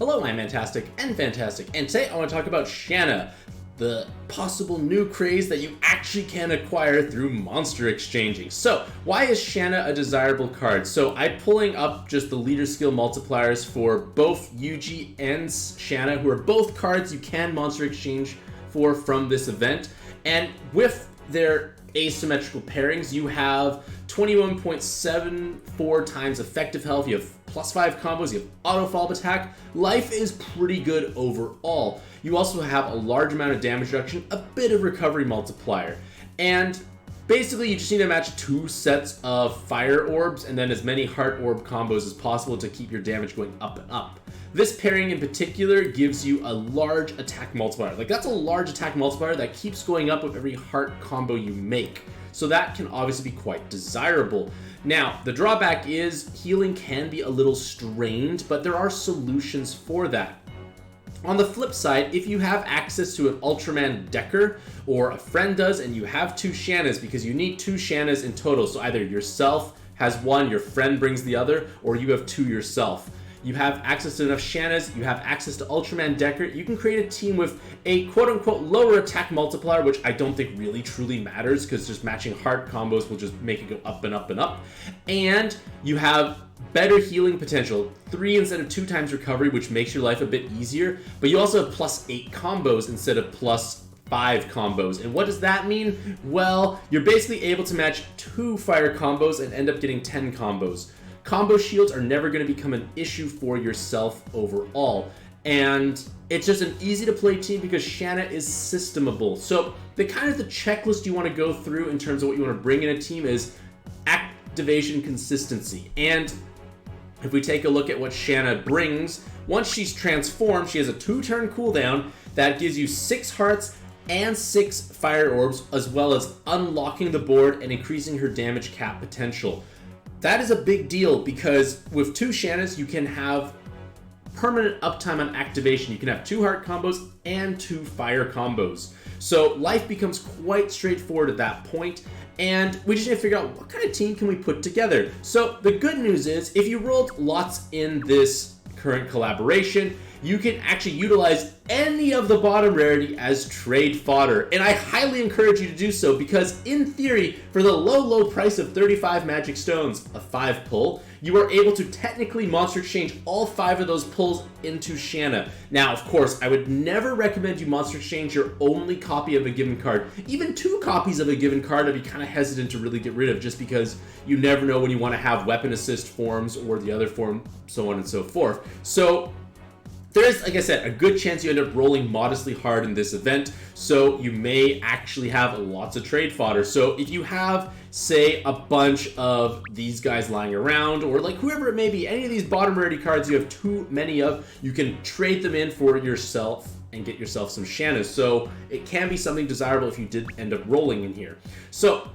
Hello, I'm Mantastic and Fantastic, and today I want to talk about Shana, the possible new craze that you actually can acquire through monster exchanging. So, why is Shana a desirable card? So, I'm pulling up just the leader skill multipliers for both Yuji and Shana, who are both cards you can monster exchange for from this event. And with their asymmetrical pairings, you have 21.74 times effective health, you have +5 combos, you have auto follow-up attack. Life is pretty good overall. You also have a large amount of damage reduction, a bit of recovery multiplier. And basically you just need to match 2 sets of fire orbs and then as many heart orb combos as possible to keep your damage going up and up. This pairing in particular gives you a large attack multiplier. Like, that's a large attack multiplier that keeps going up with every heart combo you make. So that can obviously be quite desirable. Now, the drawback is healing can be a little strained, but there are solutions for that. On the flip side, if you have access to an Ultraman Decker, or a friend does, and you have 2 Shanas, because you need 2 Shanas in total, so either yourself has 1, your friend brings the other, or you have 2 yourself. You have access to enough Shanas, you have access to Ultraman Decker, you can create a team with a quote-unquote lower attack multiplier, which I don't think really truly matters, because just matching heart combos will just make it go up and up and up. And you have better healing potential, 3 instead of 2 times recovery, which makes your life a bit easier, but you also have +8 combos instead of +5 combos. And what does that mean? Well, you're basically able to match 2 fire combos and end up getting 10 combos. Combo shields are never going to become an issue for yourself overall. And it's just an easy to play team because Shana is systemable. So the checklist you want to go through in terms of what you want to bring in a team is activation consistency. And if we take a look at what Shana brings, once she's transformed, she has a 2-turn cooldown that gives you 6 hearts and 6 fire orbs, as well as unlocking the board and increasing her damage cap potential. That is a big deal because with 2 Shanas, you can have permanent uptime on activation. You can have 2 heart combos and 2 fire combos. So life becomes quite straightforward at that point, and we just need to figure out what kind of team can we put together. So the good news is, if you rolled lots in this current collaboration, you can actually utilize any of the bottom rarity as trade fodder. And I highly encourage you to do so because, in theory, for the low price of 35 magic stones, a 5 pull, you are able to technically monster exchange all 5 of those pulls into Shana. Now, of course, I would never recommend you monster exchange your only copy of a given card. Even 2 copies of a given card I'd be kind of hesitant to really get rid of, just because you never know when you want to have weapon assist forms or the other form, so on and so forth. So there's, like I said, a good chance you end up rolling modestly hard in this event, so you may actually have lots of trade fodder. So if you have, say, a bunch of these guys lying around, or like whoever it may be, any of these bottom rarity cards you have too many of, you can trade them in for yourself and get yourself some Shanas. So it can be something desirable if you did end up rolling in here. So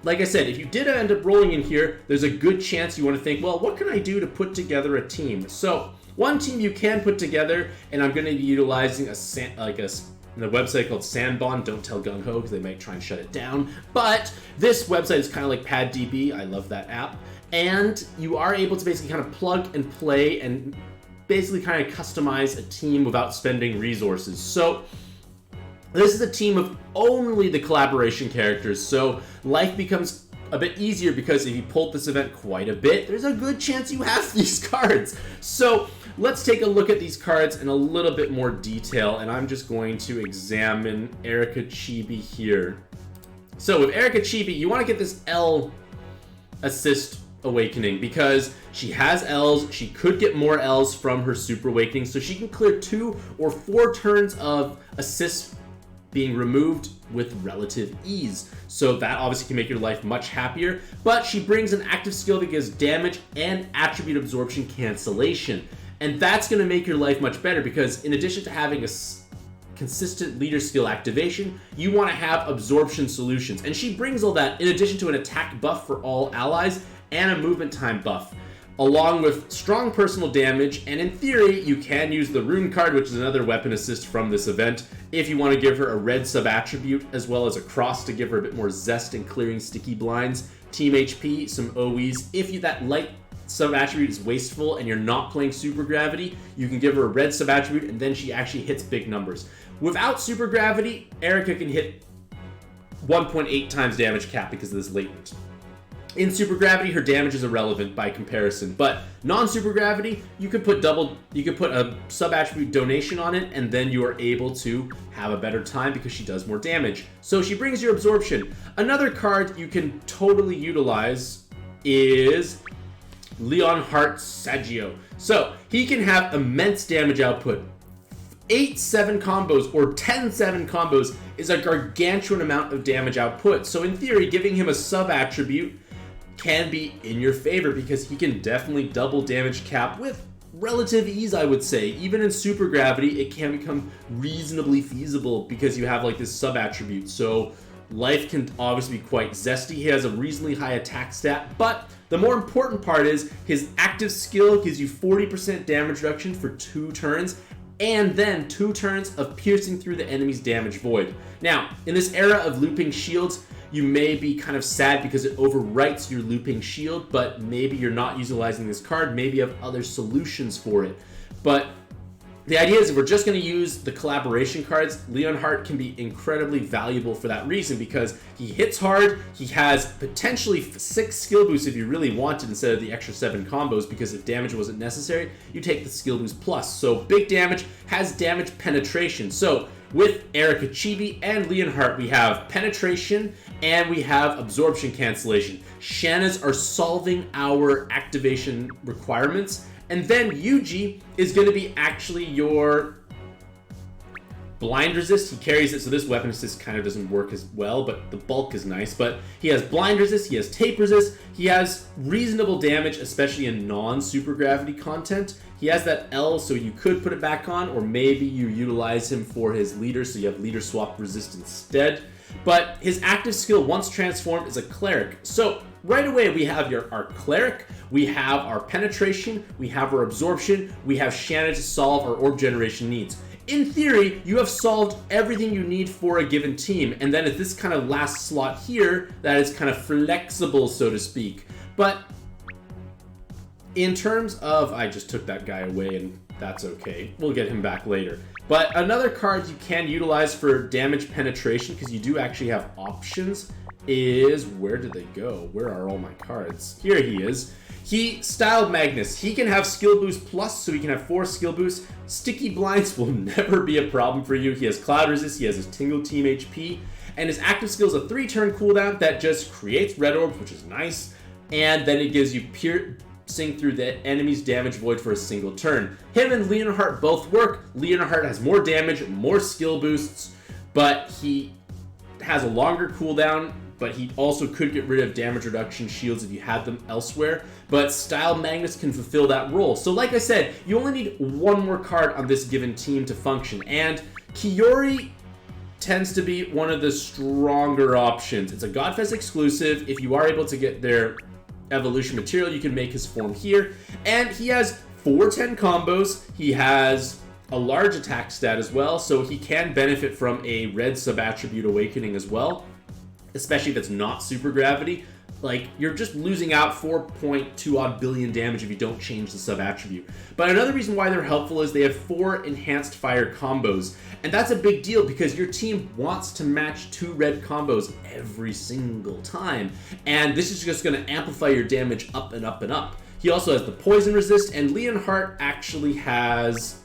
like I said, if you did end up rolling in here, there's a good chance you want to think, well, what can I do to put together a team? So one team you can put together, and I'm going to be utilizing a website called Sanbon. Don't tell Gung Ho because they might try and shut it down. But this website is kind of like PadDB. I love that app. And you are able to basically kind of plug and play and basically kind of customize a team without spending resources. So this is a team of only the collaboration characters. So life becomes a bit easier because if you pulled this event quite a bit, there's a good chance you have these cards. So let's take a look at these cards in a little bit more detail, and I'm just going to examine Erika Chibi here. So with Erika Chibi, you want to get this L assist awakening because she has L's. She could get more L's from her super awakening, so she can clear 2 or 4 turns of assists being removed with relative ease. So that obviously can make your life much happier, but she brings an active skill that gives damage and attribute absorption cancellation. And that's going to make your life much better because in addition to having a consistent leader skill activation, you want to have absorption solutions. And she brings all that in addition to an attack buff for all allies and a movement time buff, along with strong personal damage. And in theory, you can use the rune card, which is another weapon assist from this event, if you want to give her a red sub-attribute, as well as a cross to give her a bit more zest in clearing sticky blinds, team HP, some OEs. If you that light sub-attribute is wasteful and you're not playing super gravity, you can give her a red sub-attribute and then she actually hits big numbers. Without super gravity, Erica can hit 1.8 times damage cap because of this latent. In super gravity, her damage is irrelevant by comparison, but non-super gravity, you could put a sub-attribute donation on it, and then you are able to have a better time because she does more damage. So she brings your absorption. Another card you can totally utilize is Leonhardt Saggio. So he can have immense damage output. 8-7 combos or 10-7 combos is a gargantuan amount of damage output. So in theory, giving him a sub-attribute can be in your favor because he can definitely double damage cap with relative ease, I would say. Even in super gravity, it can become reasonably feasible because you have like this sub-attribute. So life can obviously be quite zesty. He has a reasonably high attack stat, but the more important part is his active skill gives you 40% damage reduction for 2 turns, and then 2 turns of piercing through the enemy's damage void. Now, in this era of looping shields, you may be kind of sad because it overwrites your looping shield, but maybe you're not utilizing this card. Maybe you have other solutions for it. But the idea is if we're just going to use the collaboration cards, Leonhardt can be incredibly valuable for that reason because he hits hard, he has potentially 6 skill boosts if you really wanted instead of the extra 7 combos, because if damage wasn't necessary, you take the skill boost plus. So big damage has damage penetration. So with Erica Chibi and Leonhardt, we have penetration and we have absorption cancellation. Shana's are solving our activation requirements. And then Yuji is going to be actually your blind resist. He carries it, so this weapon assist kind of doesn't work as well, but the bulk is nice. But he has blind resist, he has tape resist, he has reasonable damage, especially in non-super gravity content. He has that L, so you could put it back on, or maybe you utilize him for his leader, so you have leader swap resist instead. But his active skill, once transformed, is a cleric. So right away, we have our cleric, we have our penetration, we have our absorption, we have Shana to solve our orb generation needs. In theory, you have solved everything you need for a given team, and then at this kind of last slot here, that is kind of flexible, so to speak. But in terms of, I just took that guy away, and that's okay. We'll get him back later. But another card you can utilize for damage penetration, because you do actually have options, is, where did they go? Where are all my cards? Here he is. He styled Magnus. He can have skill boost plus, so he can have 4 skill boosts. Sticky blinds will never be a problem for you. He has cloud resist, he has his tingle team HP, and his active skill is a 3-turn cooldown that just creates red orbs, which is nice, and then it gives you piercing through the enemy's damage void for a single turn. Him and Leonhardt both work. Leonhardt has more damage, more skill boosts, but he has a longer cooldown, but he also could get rid of damage reduction shields if you had them elsewhere. But Style Magnus can fulfill that role. So like I said, you only need 1 more card on this given team to function. And Kiori tends to be one of the stronger options. It's a Godfest exclusive. If you are able to get their evolution material, you can make his form here. And he has 4-10 combos. He has a large attack stat as well, so he can benefit from a red sub-attribute awakening as well, especially if it's not super gravity. Like, you're just losing out 4.2 odd billion damage if you don't change the sub-attribute. But another reason why they're helpful is they have 4 enhanced fire combos. And that's a big deal because your team wants to match 2 red combos every single time. And this is just going to amplify your damage up and up and up. He also has the poison resist, and Leonhardt actually has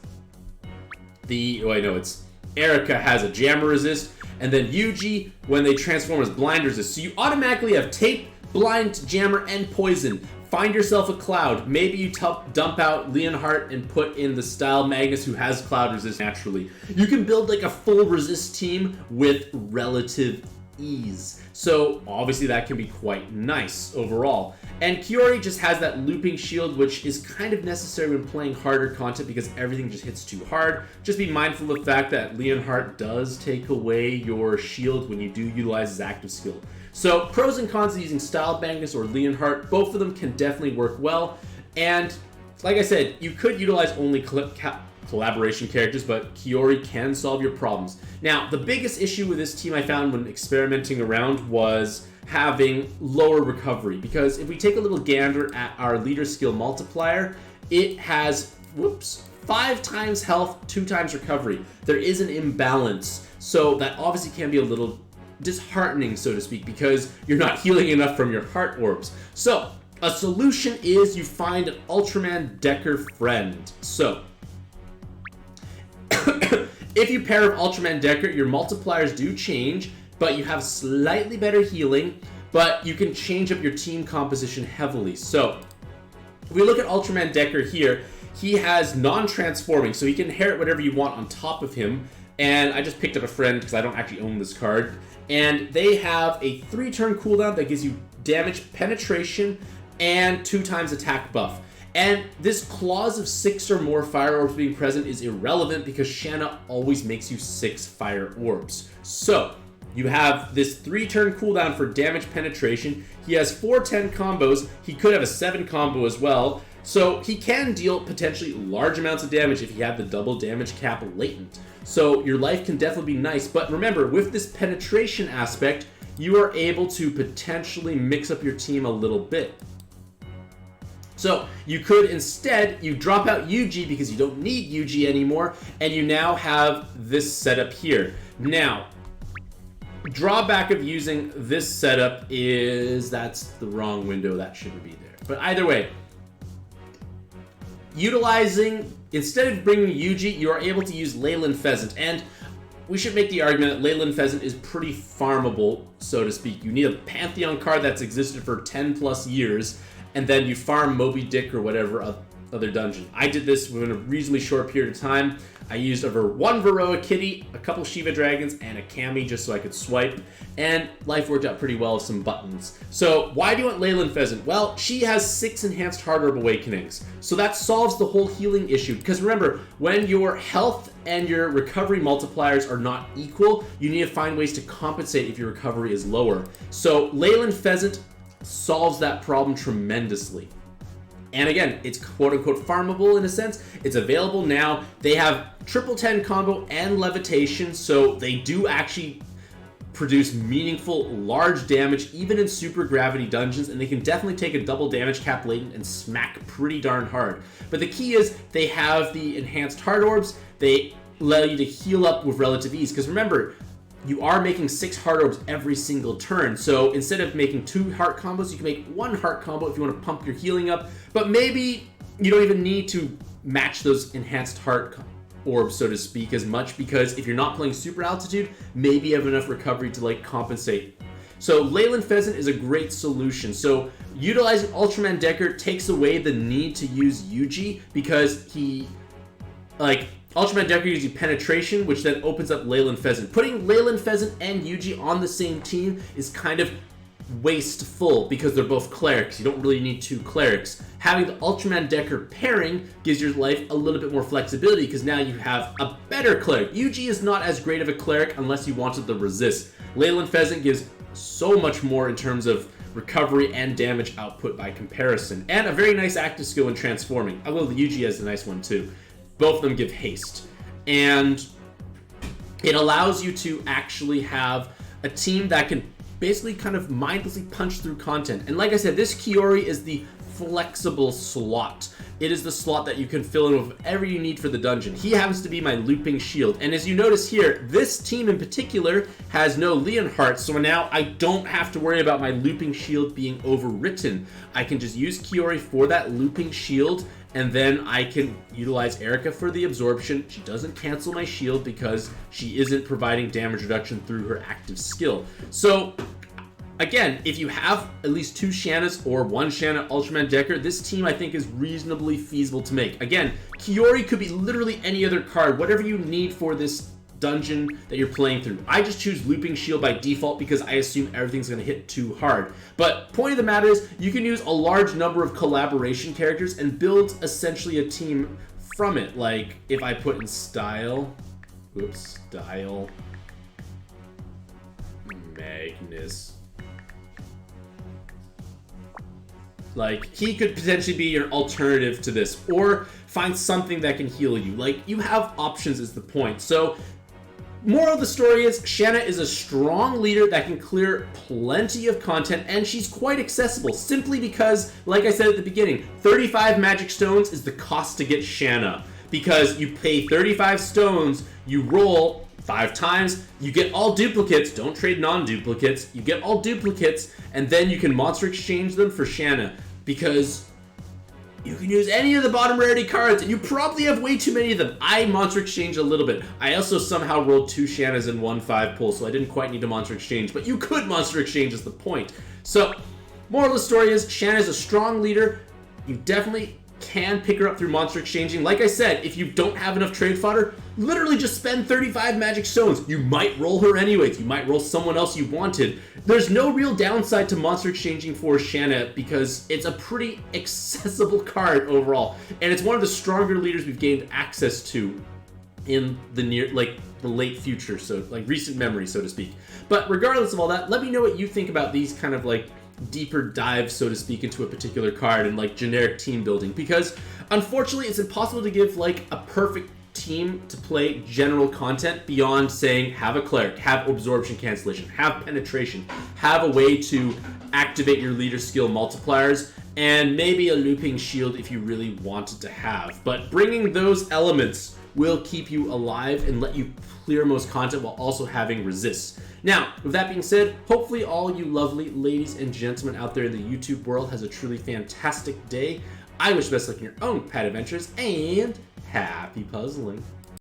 it's Erica has a jammer resist, and then Yuji, when they transform, as blind resist. So you automatically have tape, blind, jammer, and poison. Find yourself a cloud. Maybe you dump out Leonhardt and put in the Style Magnus, who has cloud resist naturally. You can build like a full resist team with relative ease. So obviously that can be quite nice overall. And Kiori just has that looping shield, which is kind of necessary when playing harder content because everything just hits too hard. Just be mindful of the fact that Leonhardt does take away your shield when you do utilize his active skill. So pros and cons of using Style Magnus or Leonhardt, both of them can definitely work well. And like I said, you could utilize only collaboration characters, but Kiori can solve your problems. Now, the biggest issue with this team I found when experimenting around was having lower recovery, because if we take a little gander at our leader skill multiplier, it has, 5 times health, 2 times recovery. There is an imbalance, so that obviously can be a little disheartening, so to speak, because you're not healing enough from your heart orbs. So a solution is you find an Ultraman Decker friend. So if you pair with Ultraman Decker, your multipliers do change, but you have slightly better healing, but you can change up your team composition heavily. So if we look at Ultraman Decker here, he has non-transforming, so he can inherit whatever you want on top of him. And I just picked up a friend because I don't actually own this card. And they have a 3-turn cooldown that gives you damage penetration and 2 times attack buff. And this clause of 6 or more fire orbs being present is irrelevant because Shana always makes you 6 fire orbs. So you have this 3-turn cooldown for damage penetration. He has 4 10 combos. He could have a 7 combo as well. So he can deal potentially large amounts of damage if he had the double damage cap latent. So your life can definitely be nice. But remember, with this penetration aspect, you are able to potentially mix up your team a little bit. So you could instead, you drop out Yuji because you don't need Yuji anymore, and you now have this setup here. Now, drawback of using this setup is that's the wrong window, that shouldn't be there. But either way, utilizing, instead of bringing Yuji, you are able to use Leyland Pheasant. And we should make the argument that Leyland Pheasant is pretty farmable, so to speak. You need a Pantheon card that's existed for 10 plus years, and then you farm Moby Dick or whatever other dungeon. I did this within a reasonably short period of time. I used over 1 Varroa Kitty, a couple Shiva Dragons, and a Kami just so I could swipe, and life worked out pretty well with some buttons. So why do you want Leyland Pheasant? Well, she has 6 enhanced Heart Orb Awakenings, so that solves the whole healing issue. Because remember, when your health and your recovery multipliers are not equal, you need to find ways to compensate if your recovery is lower. So Leyland Pheasant solves that problem tremendously. And again, it's quote-unquote farmable in a sense. It's available now. They have triple 10 combo and levitation, so they do actually produce meaningful, large damage, even in super gravity dungeons, and they can definitely take a double damage cap latent and smack pretty darn hard. But the key is they have the enhanced heart orbs. They allow you to heal up with relative ease, because remember, you are making 6 heart orbs every single turn. So instead of making 2 heart combos, you can make 1 heart combo if you want to pump your healing up. But maybe you don't even need to match those enhanced heart orbs, so to speak, as much, because if you're not playing super altitude, maybe you have enough recovery to like compensate. So Leyland Pheasant is a great solution. So utilizing Ultraman Decker takes away the need to use Yuji, because he, like, Ultraman Decker gives you penetration, which then opens up Leyland Pheasant. Putting Leyland Pheasant and Yuji on the same team is kind of wasteful because they're both clerics. You don't really need 2 clerics. Having the Ultraman Decker pairing gives your life a little bit more flexibility because now you have a better cleric. Yuji is not as great of a cleric unless you wanted the resist. Leyland Pheasant gives so much more in terms of recovery and damage output by comparison, and a very nice active skill in transforming. Although the Yuji has a nice one too. Both of them give haste, and it allows you to actually have a team that can basically kind of mindlessly punch through content. And like I said, this Kiori is the flexible slot. It is the slot that you can fill in with whatever you need for the dungeon. He happens to be my looping shield, and as you notice here, this team in particular has no Leonhardt, so now I don't have to worry about my looping shield being overwritten. I can just use Kiori for that looping shield, and then I can utilize Erica for the absorption. She doesn't cancel my shield because she isn't providing damage reduction through her active skill. So again, if you have at least 2 Shanas or 1 Shana Ultraman Decker, this team I think is reasonably feasible to make. Again, Kiori could be literally any other card, whatever you need for this dungeon that you're playing through. I just choose Looping Shield by default because I assume everything's going to hit too hard. But point of the matter is, you can use a large number of collaboration characters and build essentially a team from it. Like, if I put in style, Magnus. Like, he could potentially be your alternative to this, or find something that can heal you. Like, you have options is the point. So, moral of the story is, Shana is a strong leader that can clear plenty of content, and she's quite accessible, simply because, like I said at the beginning, 35 magic stones is the cost to get Shana. Because you pay 35 stones, you roll 5 times, you get all duplicates, don't trade non-duplicates, you get all duplicates, and then you can monster exchange them for Shana, because you can use any of the bottom rarity cards, and you probably have way too many of them. I monster exchanged a little bit. I also somehow rolled 2 Shanas in 1/5 pull, so I didn't quite need to monster exchange, but you could monster exchange is the point. So, moral of the story is, Shana is a strong leader. You definitely can pick her up through monster exchanging. Like I said, if you don't have enough trade fodder, literally just spend 35 magic stones. You might roll her anyways. You might roll someone else you wanted. There's no real downside to monster exchanging for Shana because it's a pretty accessible card overall, and it's one of the stronger leaders we've gained access to in the late future, so like recent memory, so to speak. But regardless of all that, let me know what you think about these kind of like deeper dive, so to speak, into a particular card and like generic team building, because unfortunately it's impossible to give like a perfect team to play general content beyond saying have a cleric, have absorption cancellation, have penetration, have a way to activate your leader skill multipliers, and maybe a looping shield if you really wanted to have. But bringing those elements will keep you alive and let you clear most content while also having resists. Now, with that being said, hopefully all you lovely ladies and gentlemen out there in the YouTube world has a truly fantastic day. I wish you best luck in your own pet adventures, and happy puzzling.